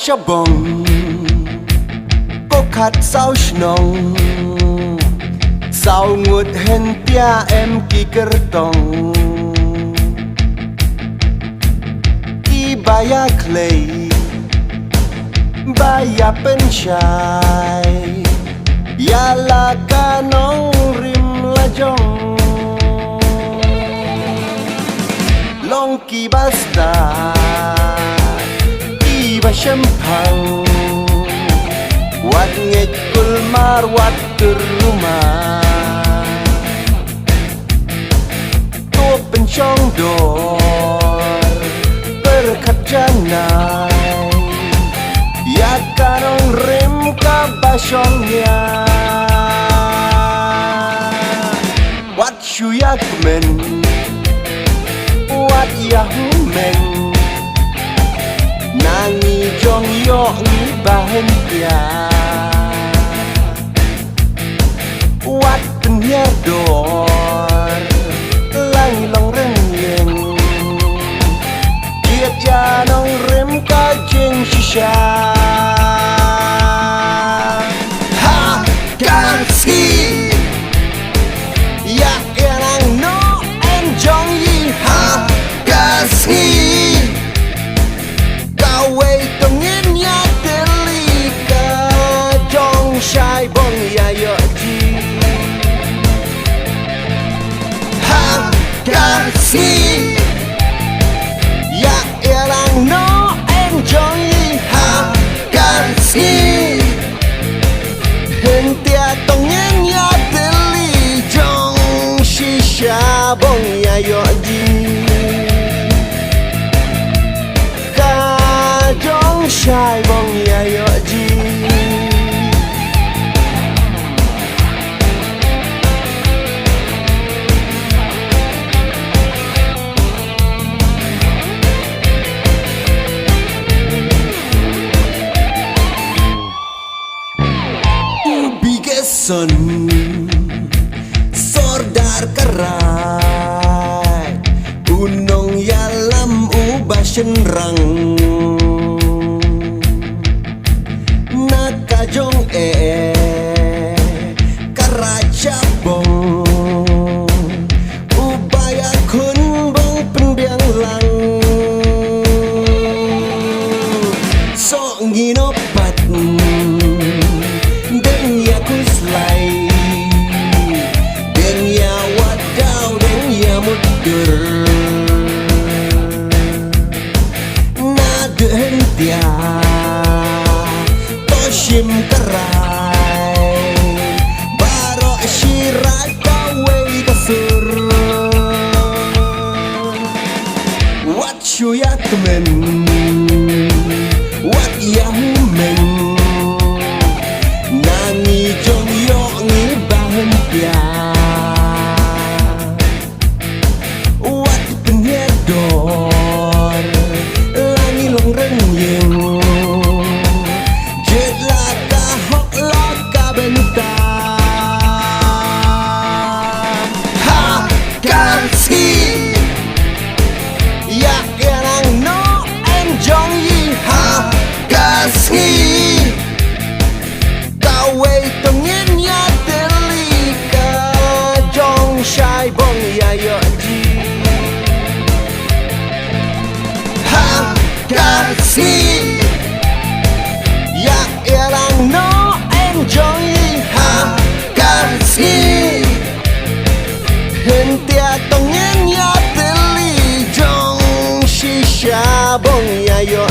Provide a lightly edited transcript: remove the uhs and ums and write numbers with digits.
Shabong có khát sao nồng sao ngột hen tia em kỳ cơ tông i baya clay baya penchai ya la kanong rim la jong long ki basta ba sempang wat ngekul mar wat terumah to pencong dor berkat janai ya karong rem ka basongnya wat shuyak men wat yahumen nangi Jong yo ngi bahagia wat penyer dor langi long reng kiat ya nong rem ka jeng shisha ha gansi ya erang no en Jong yi ha gansi Shibor ya yo ji ha gansi ya erang no enjoy ha gansi hentia tongen ya deli Jong Shabong ya yo ji ka Jong Shibor ya yo ji Son Sordar karai Unong yalam ubah senrang Naka Jong karai Shabong Ubaya kun bong pendiang lang So nginopat dia toshim kerai baro syirat kawai kasur wat shuyak men wat yahumen nangi Jong yo ngi bahagia wat penyedor langi long reng jet laka hok laka benta ha gansi ya erang no enjoy ha gansi kawe tongin ya delika Jong Shibor ya yo ji ha gansi ya erang no enjoy ha gansi hentia tongen ya deli Jong Shabong ya yo